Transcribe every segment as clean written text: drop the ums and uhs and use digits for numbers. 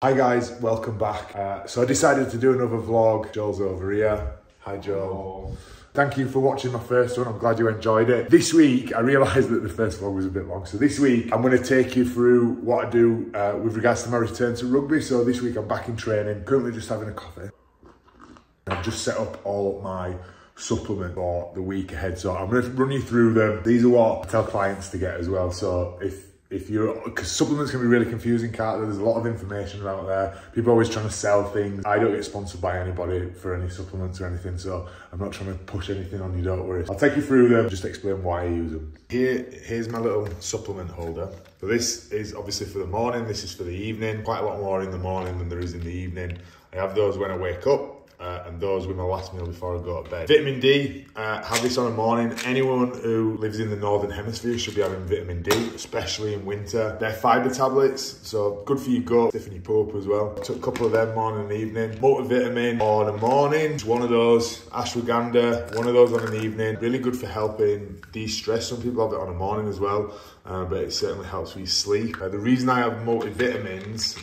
Hi guys, welcome back. So I decided to do another vlog. Joel's over here. Hi Joel. Hello. Thank you for watching my first one. I'm glad you enjoyed it. This week, I realised that the first vlog was a bit long. So this week, I'm going to take you through what I do with regards to my return to rugby. So this week, I'm back in training. Currently just having a coffee. I've just set up all my supplement for the week ahead. So I'm going to run you through them. These are what I tell clients to get as well. So if you're, because supplements can be really confusing, can't they? There's a lot of information out there. People are always trying to sell things. I don't get sponsored by anybody for any supplements or anything, so I'm not trying to push anything on you, don't worry. I'll take you through them, just explain why I use them. Here's my little supplement holder. So this is obviously for the morning, this is for the evening. Quite a lot more in the morning than there is in the evening. I have those when I wake up. And those with my last meal before I go to bed. Vitamin D, have this on a morning. Anyone who lives in the Northern Hemisphere should be having vitamin D, especially in winter. They're fibre tablets, so good for your gut, stiffen your poop as well. Took a couple of them morning and evening. Multivitamin on a morning, one of those. Ashwagandha, one of those on an evening. Really good for helping de-stress. Some people have it on a morning as well, but it certainly helps with your sleep. The reason I have multivitamins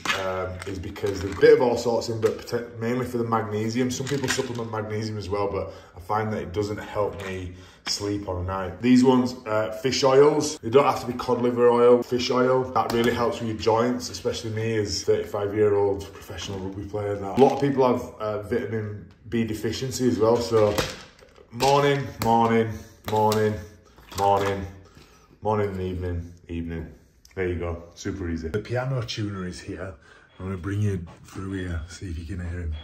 is because there's a bit of all sorts in, but mainly for the magnesium. Some people supplement magnesium as well, but I find that it doesn't help me sleep on a night. These ones, fish oils. They don't have to be cod liver oil, fish oil. That really helps with your joints, especially me as 35-year-old professional rugby player. A lot of people have vitamin B deficiency as well, so morning, and evening. There you go, super easy. The piano tuner is here. I'm gonna bring you through here, see if you can hear him.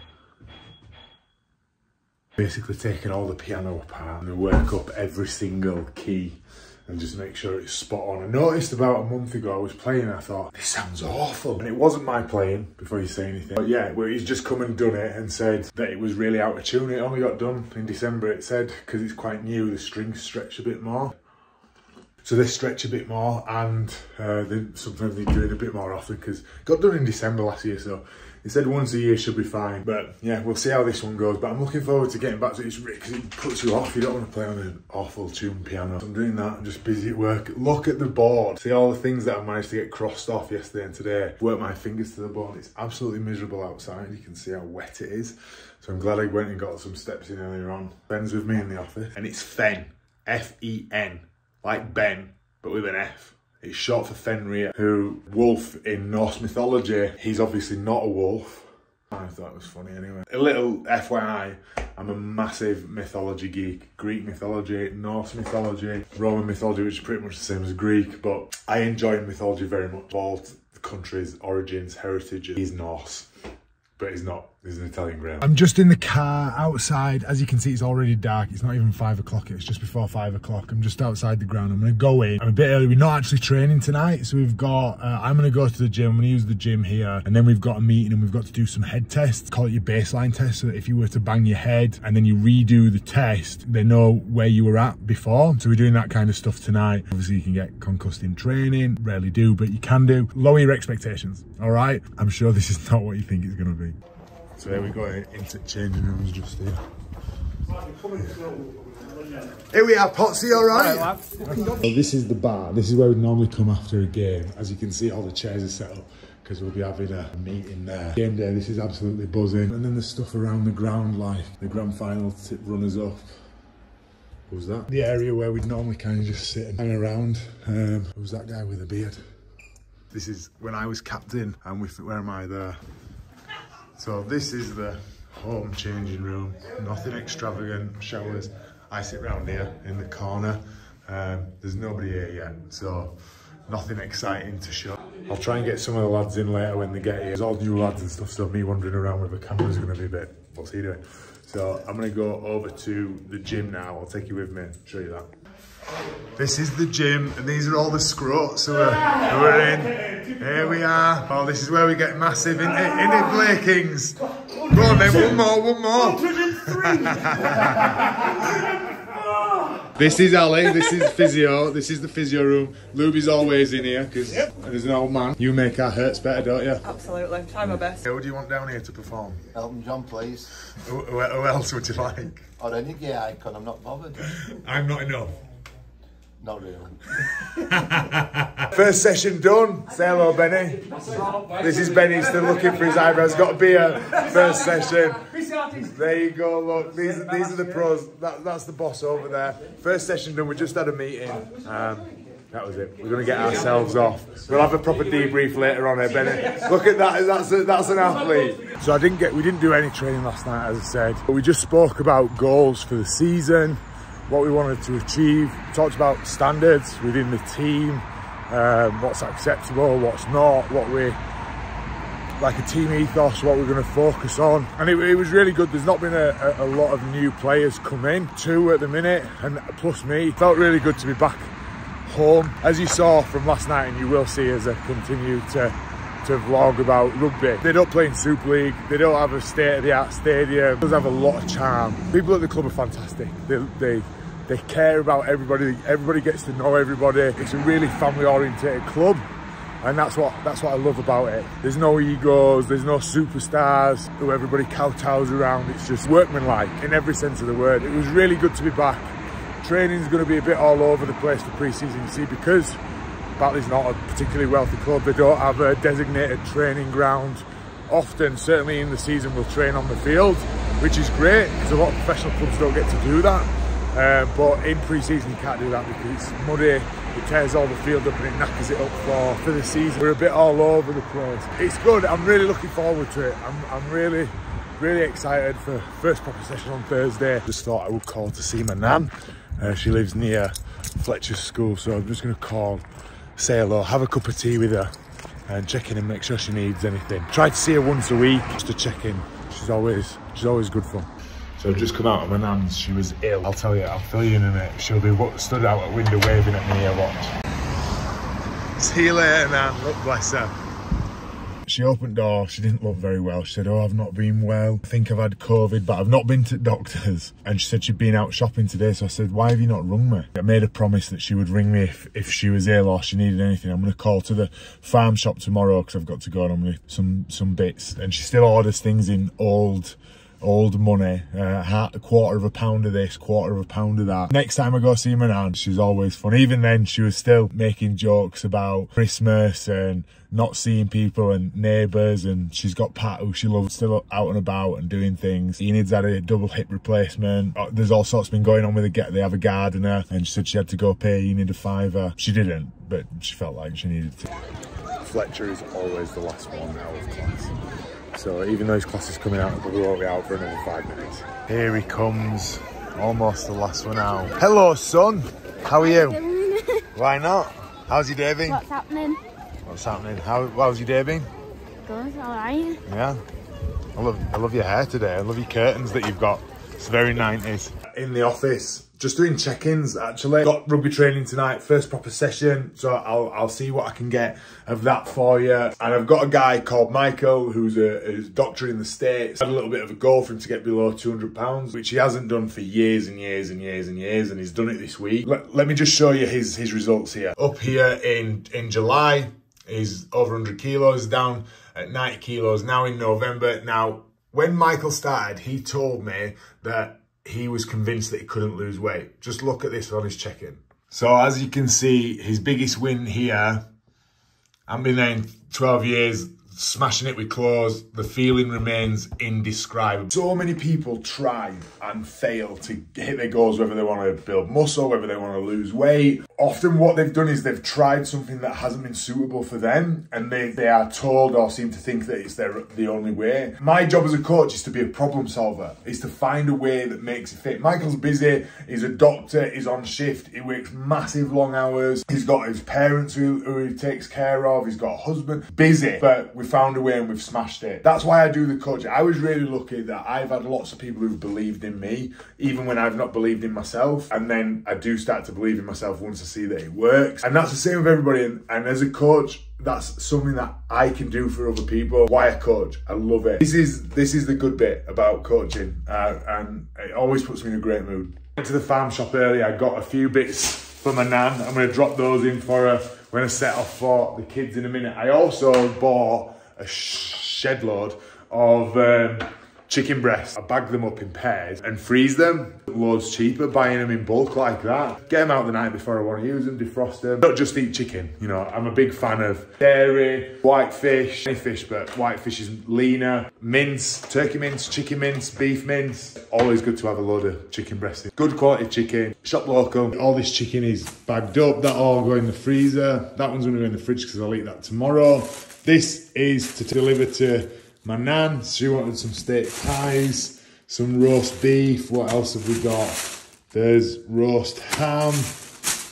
Basically taking all the piano apart and work up every single key and just make sure it's spot on. I noticed about a month ago I was playing and I thought, this sounds awful. And it wasn't my playing, before you say anything. But yeah, well, he's just come and done it and said that it was really out of tune. It only got done in December, it said, because it's quite new, the strings stretch a bit more. So they stretch a bit more, and sometimes they do it a bit more often because it got done in December last year, so he said once a year should be fine. But yeah, we'll see how this one goes. But I'm looking forward to getting back to it because it puts you off. You don't want to play on an awful tuned piano. So I'm doing that, I'm just busy at work. Look at the board. See all the things that I managed to get crossed off yesterday and today. Work my fingers to the bone. It's absolutely miserable outside. You can see how wet it is. So I'm glad I went and got some steps in earlier on. Ben's with me in the office, and it's Fen, F-E-N. Like Ben, but with an F. It's short for Fenrir, who, wolf in Norse mythology, he's obviously not a wolf. I thought it was funny anyway. A little FYI, I'm a massive mythology geek. Greek mythology, Norse mythology, Roman mythology, which is pretty much the same as Greek, but I enjoy mythology very much. All the countries, origins, heritage, he's Norse. But he's not, he's an Italian ground. I'm just in the car outside. As you can see, it's already dark. It's not even 5 o'clock, it's just before 5 o'clock. I'm just outside the ground. I'm gonna go in. I'm a bit early. We're not actually training tonight. So we've got, I'm gonna go to the gym. I'm gonna use the gym here. And then we've got a meeting and we've got to do some head tests. Call it your baseline test. So that if you were to bang your head and then you redo the test, they know where you were at before. So we're doing that kind of stuff tonight. Obviously you can get concussed in training. Rarely do, but you can do. Lower your expectations, all right? I'm sure this is not what you think it's gonna be. So here we go into changing rooms just here. Here we are, Potsy, all right? So this is the bar. This is where we normally come after a game. As you can see, all the chairs are set up because we'll be having a meeting there. Game day, this is absolutely buzzing. And then there's stuff around the ground, like the grand final runners-up. What was that? The area where we'd normally kind of just sit and hang around. Who's that guy with a beard? This is when I was captain, and where am I there? So this is the home changing room, nothing extravagant, showers. I sit round here in the corner. There's nobody here yet, so nothing exciting to show. I'll try and get some of the lads in later when they get here. There's all new lads and stuff, so me wandering around with the camera is gonna be a bit, what's he doing? So I'm gonna go over to the gym now. I'll take you with me, show you that. This is the gym, and these are all the scrots who are in. Here we are. Oh, this is where we get massive, in it, Blake Kings? Go on then, one more. 103. This is Ali, this is physio, this is the physio room. Luby's always in here, because there's an old man. You make our Hirst better, don't you? Absolutely, try my best. Who do you want down here to perform? Elton John, please. Who else would you like? Or any gay icon, I'm not bothered. I'm not enough. Not real. First session done. Say hello, Benny. This is Benny still looking for his eyebrows. Got a beer. First session. There you go. Look, these are the pros. That's the boss over there. First session done. We just had a meeting. That was it. We're gonna get ourselves off. We'll have a proper debrief later on here, Benny. Look at that. That's an athlete. So we didn't do any training last night, as I said. But we just spoke about goals for the season, what we wanted to achieve. Talked about standards within the team, what's acceptable, what's not, what we like a team ethos, what we're going to focus on. And it was really good. There's not been a lot of new players come in, 2 at the minute, and plus me. Felt really good to be back home. As you saw from last night, and you will see as I continue to vlog about rugby, they don't play in Super League, they don't have a state-of-the-art stadium. It does have a lot of charm. People at the club are fantastic. They care about everybody. Everybody gets to know everybody. It's a really family-orientated club, and that's what I love about it. There's no egos, there's no superstars who everybody kowtows around. It's just workmanlike in every sense of the word. It was really good to be back. Training's going to be a bit all over the place for pre-season, you see, because Batley's not a particularly wealthy club. They don't have a designated training ground. Often, certainly in the season, we'll train on the field, which is great because a lot of professional clubs don't get to do that. But in pre-season, you can't do that because it's muddy. It tears all the field up and it knackers it up for the season. We're a bit all over the place. It's good. I'm really looking forward to it. I'm really excited for first proper session on Thursday. Just thought I would call to see my nan. She lives near Fletcher's school, so I'm just going to call, say hello, have a cup of tea with her and check in and make sure she needs anything. Try to see her once a week just to check in. She's always good fun. So I've just come out of my nan's. She was ill. I'll tell you, I'll fill you in a minute. She'll be stood out at window waving at me here, watch. See you later, Nan. Look, bless her. She opened the door, she didn't look very well. She said, oh, I've not been well. I think I've had COVID, but I've not been to doctors. And she said she'd been out shopping today. So I said, why have you not rung me? I made a promise that she would ring me if she was ill or she needed anything. I'm going to call to the farm shop tomorrow because I've got to go on some bits. And she still orders things in old money, a quarter of a pound of this, quarter of a pound of that. Next time I go see my nan, she's always fun. Even then, she was still making jokes about Christmas and not seeing people and neighbours, and she's got Pat, who she loves, still out and about and doing things. Enid's had a double hip replacement. There's all sorts been going on with her. They have a gardener, and she said she had to go pay Enid a £5. She didn't, but she felt like she needed to. Fletcher is always the last one out of class. So even though his class is coming out, we won't be out for another 5 minutes. Here he comes, almost the last one out. Hello, son. How are you? Why not? How's your day been? What's happening? What's happening? How's your day been? Good, alright. Yeah. I love your hair today. I love your curtains that you've got. It's very 90s. In the office, just doing check-ins actually. Got rugby training tonight, first proper session. So I'll see what I can get of that for you. And I've got a guy called Michael who's a doctor in the States. Had a little bit of a goal for him to get below 200 pounds, which he hasn't done for years and years and years and years, and he's done it this week. Let me just show you his results here. Up here in July, he's over 100 kilos, down at 90 kilos now in November. Now, when Michael started, he told me that he was convinced that he couldn't lose weight. Just look at this on his check-in. So as you can see, his biggest win here, I've been there in 12 years, smashing it with clothes. The feeling remains indescribable. So many people try and fail to hit their goals, whether they want to build muscle, whether they want to lose weight. Often what they've done is they've tried something that hasn't been suitable for them, and they are told or seem to think that it's the only way. My job as a coach is to be a problem solver, is to find a way that makes it fit. Michael's busy, he's a doctor, he's on shift, he works massive long hours, he's got his parents who he takes care of, he's got a husband, busy, but we found a way and we've smashed it. That's why I do the coaching. I was really lucky that I've had lots of people who've believed in me, even when I've not believed in myself, and then I do start to believe in myself once I see that it works. And that's the same with everybody, and as a coach, that's something that I can do for other people. Why I coach, I love it. This is the good bit about coaching, and it always puts me in a great mood. Went to the farm shop earlier, I got a few bits for my nan. I'm going to drop those in for her when I set off for the kids in a minute. I also bought a shed load of chicken breasts. I bag them up in pairs and freeze them. Loads cheaper buying them in bulk like that. Get them out the night before I want to use them, defrost them. Don't just eat chicken, you know, I'm a big fan of dairy, white fish, any fish, but white fish is leaner. Mince, turkey mince, chicken mince, beef mince. Always good to have a load of chicken breast in. Good quality chicken, shop local. All this chicken is bagged up. That all go in the freezer. That one's gonna go in the fridge because I'll eat that tomorrow. This is to deliver to my nan. She wanted some steak pies, some roast beef. What else have we got? There's roast ham.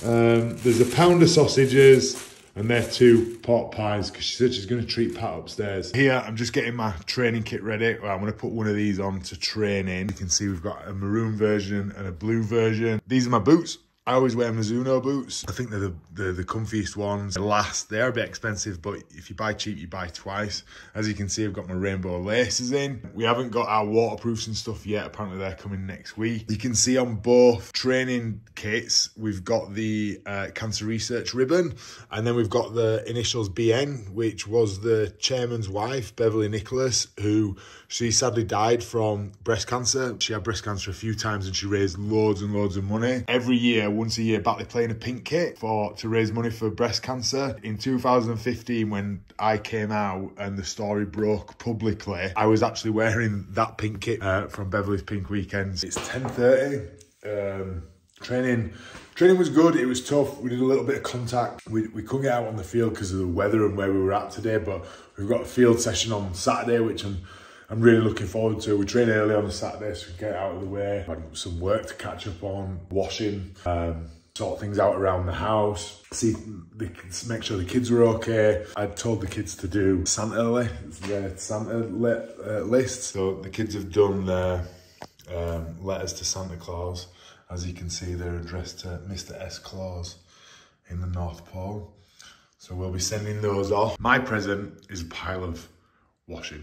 There's a pound of sausages, and they're 2 pork pies because she said she's going to treat Pat upstairs. Here, I'm just getting my training kit ready. Well, I'm going to put one of these on to train in. You can see we've got a maroon version and a blue version. These are my boots. I always wear Mizuno boots. I think they're the comfiest ones. They last. They are a bit expensive, but if you buy cheap, you buy twice. As you can see, I've got my rainbow laces in. We haven't got our waterproofs and stuff yet. Apparently, they're coming next week. You can see on both training kits, we've got the cancer research ribbon, and then we've got the initials BN, which was the chairman's wife, Beverly Nicholas, who she sadly died from breast cancer. She had breast cancer a few times and she raised loads and loads of money. Every year, once a year, Batley playing a pink kit to raise money for breast cancer. In 2015, when I came out and the story broke publicly, I was actually wearing that pink kit from Beverly's Pink Weekends. It's 10:30. Training was good. It was tough. We did a little bit of contact. We couldn't get out on the field because of the weather and where we were at today, but we've got a field session on Saturday, which I'm really looking forward to. We train early on a Saturday, so we get out of the way. Had some work to catch up on, washing, sort things out around the house, make sure the kids were okay. I'd told the kids to do Santa list. So the kids have done their letters to Santa Claus. As you can see, they're addressed to Mr. S. Claus in the North Pole. So we'll be sending those off. My present is a pile of washing.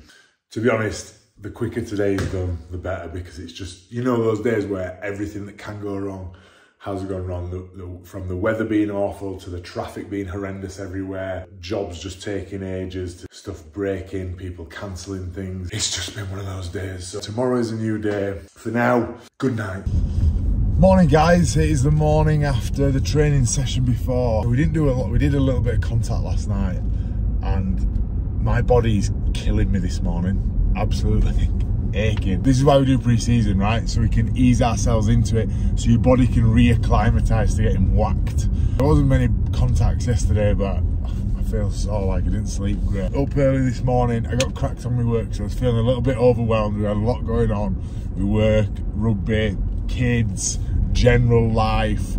To be honest, the quicker today's done, the better, because it's just, you know, those days where everything that can go wrong has gone wrong. From the weather being awful to the traffic being horrendous everywhere, jobs just taking ages, to stuff breaking, people cancelling things. It's just been one of those days. So tomorrow is a new day. For now, good night. Morning guys, it is the morning after the training session before. We didn't do a lot, we did a little bit of contact last night, and my body's killing me this morning, absolutely aching. This is why we do pre-season, right? So we can ease ourselves into it, so your body can re-acclimatise to getting whacked. There wasn't many contacts yesterday, but I feel sore, like I didn't sleep great. Up early this morning, I got cracked on my work, so I was feeling a little bit overwhelmed. We had a lot going on. We work, rugby, kids, general life,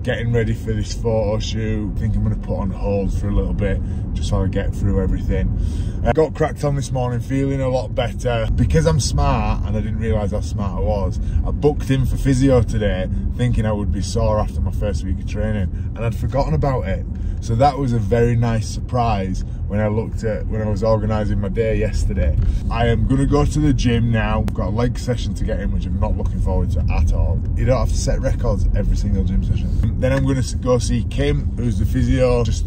getting ready for this photo shoot. I think I'm going to put on hold for a little bit just so I get through everything. I got cracked on this morning, feeling a lot better. Because I'm smart, and I didn't realise how smart I was, I booked in for physio today thinking I would be sore after my first week of training, and I'd forgotten about it. So that was a very nice surprise when I was organising my day yesterday. I am going to go to the gym now. I've got a leg session to get in, which I'm not looking forward to at all. You don't have to set records every single gym session. Then I'm going to go see Kim, who's the physio. She's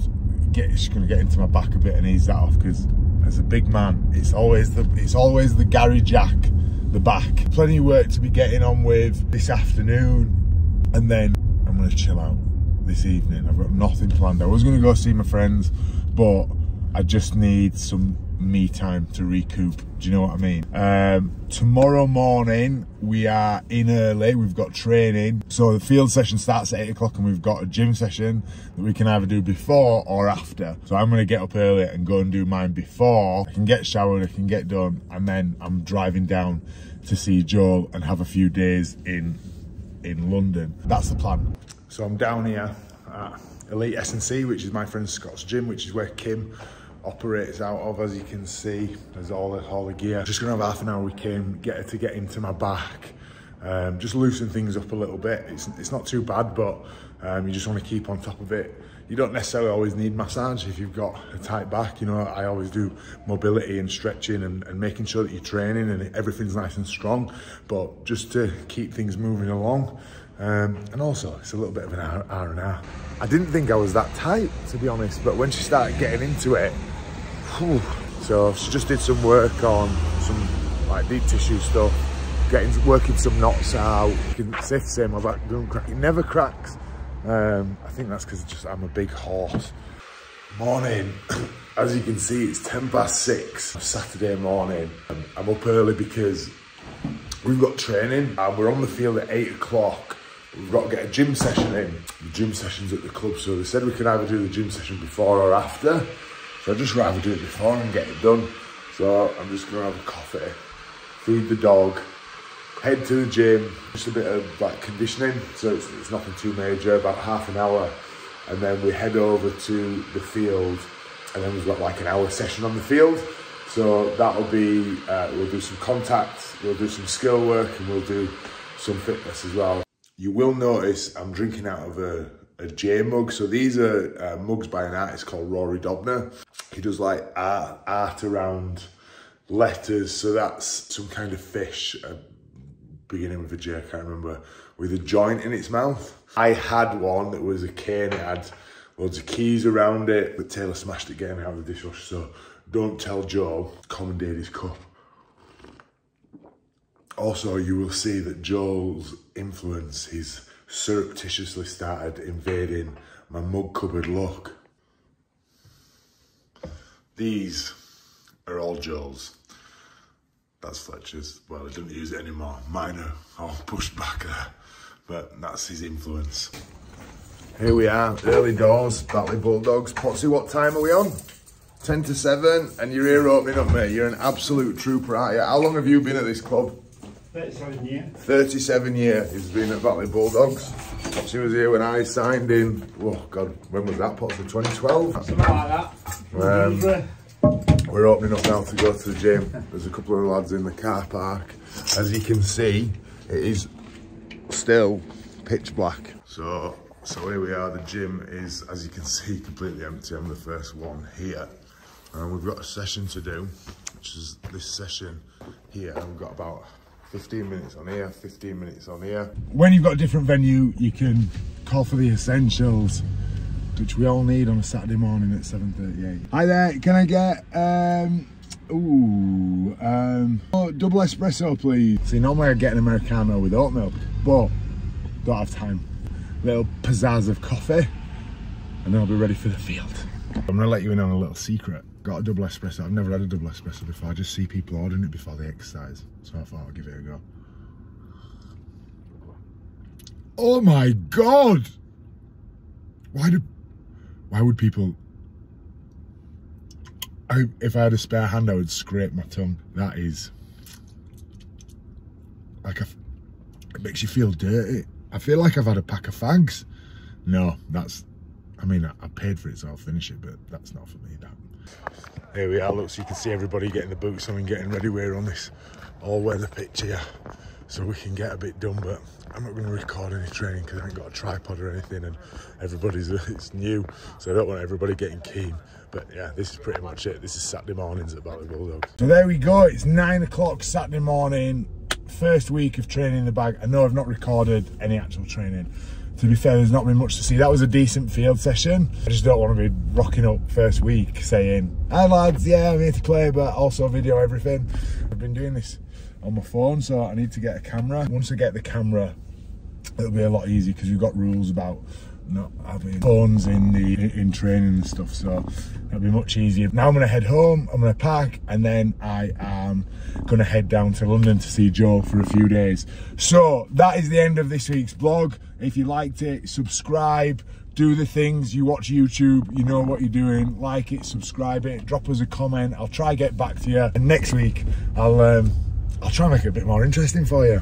going to get into my back a bit and ease that off, because as a big man, it's always the Gary Jack, the back. Plenty of work to be getting on with this afternoon, and then I'm going to chill out this evening. I've got nothing planned. I was going to go see my friends, but I just need some me time to recoup. Do you know what I mean? Tomorrow morning we are in early. We've got training, so the field session starts at 8 o'clock, and we've got a gym session that we can either do before or after. So I'm going to get up early and go and do mine before. I can get showered, I can get done, and then I'm driving down to see Joel and have a few days in London. That's the plan. So I'm down here at Elite S&C, which is my friend Scott's gym, which is where Kim operates out of. As you can see, there's all the gear. Just gonna have half an hour with Kim, get her to get into my back, just loosen things up a little bit. It's not too bad, but you just want to keep on top of it. You don't necessarily always need massage if you've got a tight back. You know, I always do mobility and stretching and making sure that you're training and everything's nice and strong, but just to keep things moving along. And also, it's a little bit of an R&R. I didn't think I was that tight, to be honest, but when she started getting into it, whew. So she just did some work on some like deep tissue stuff, working some knots out. You can say the same, my back doesn't crack, it never cracks. I think that's because I'm a big horse. Morning, as you can see, it's 6:10 Saturday morning. I'm up early because we've got training and we're on the field at 8 o'clock. We've got to get a gym session in. The gym session's at the club, so they said we can either do the gym session before or after. So I'd just rather do it before and get it done. So I'm just gonna have a coffee, feed the dog, head to the gym, just a bit of like conditioning, so it's nothing too major, about half an hour. And then we head over to the field, and then we've got like an hour session on the field. So that'll be, we'll do some contact, we'll do some skill work, and we'll do some fitness as well. You will notice I'm drinking out of a J mug. So these are mugs by an artist called Rory Dobner. He does like art around letters. So that's some kind of fish, beginning with a J, I can't remember, with a joint in its mouth. I had one that was a cane, it had loads of keys around it, but Taylor smashed it getting out of the dishwasher, so don't tell Joe, commandeered his cup. Also, you will see that Joel's influence, he's surreptitiously started invading my mug cupboard look. These are all Joel's. That's Fletcher's. Well, he doesn't use it anymore. Mine are all pushed back there, but that's his influence. Here we are, early doors, Batley Bulldogs. Potsy, what time are we on? 10 to 7, and you're here opening up, mate. You're an absolute trooper, aren't you? How long have you been at this club? 37 years. 37 years he's been at Batley Bulldogs. Potsy was here when I signed in, oh God, when was that, Potsy? 2012? Something like that. We're opening up now to go to the gym. There's a couple of lads in the car park. As you can see, it is still pitch black. So here we are. The gym is, as you can see, completely empty. I'm the first one here. And we've got a session to do, which is this session here. We've got about 15 minutes on here, 15 minutes on here. When you've got a different venue, you can call for the essentials, which we all need on a Saturday morning at 7:38. Hi there, can I get, double espresso please. See, normally I get an Americano with oat milk, but don't have time. Little pizzazz of coffee, and then I'll be ready for the field. I'm gonna let you in on a little secret. Got a double espresso. I've never had a double espresso before. I just see people ordering it before they exercise, so I thought I'd give it a go. Oh my God! Why would people... if I had a spare hand, I would scrape my tongue. That is... like, it makes you feel dirty. I feel like I've had a pack of fags. No, that's... I mean, I paid for it, so I'll finish it, but that's not for me, that. Here we are, look, so you can see everybody getting the boots on and getting ready. We're on this all-weather pitch here, so we can get a bit done, but I'm not going to record any training because I haven't got a tripod or anything, and it's new, so I don't want everybody getting keen. But yeah, this is pretty much it. This is Saturday mornings at Batley Bulldogs. So there we go, it's 9 o'clock Saturday morning, first week of training in the bag. I know I've not recorded any actual training. To be fair, there's not been much to see. That was a decent field session. I just don't want to be rocking up first week saying, hi lads, yeah, I'm here to play, but also video everything. I've been doing this on my phone, so I need to get a camera. Once I get the camera, it'll be a lot easier because we've got rules about not having phones in training and stuff, so it'll be much easier. Now I'm going to head home, I'm going to pack, and then I am going to head down to London to see Joe for a few days. So that is the end of this week's vlog. If you liked it, subscribe, do the things. You watch YouTube, you know what you're doing. Like it, subscribe it, drop us a comment. I'll try get back to you, and next week I'll try and make it a bit more interesting for you.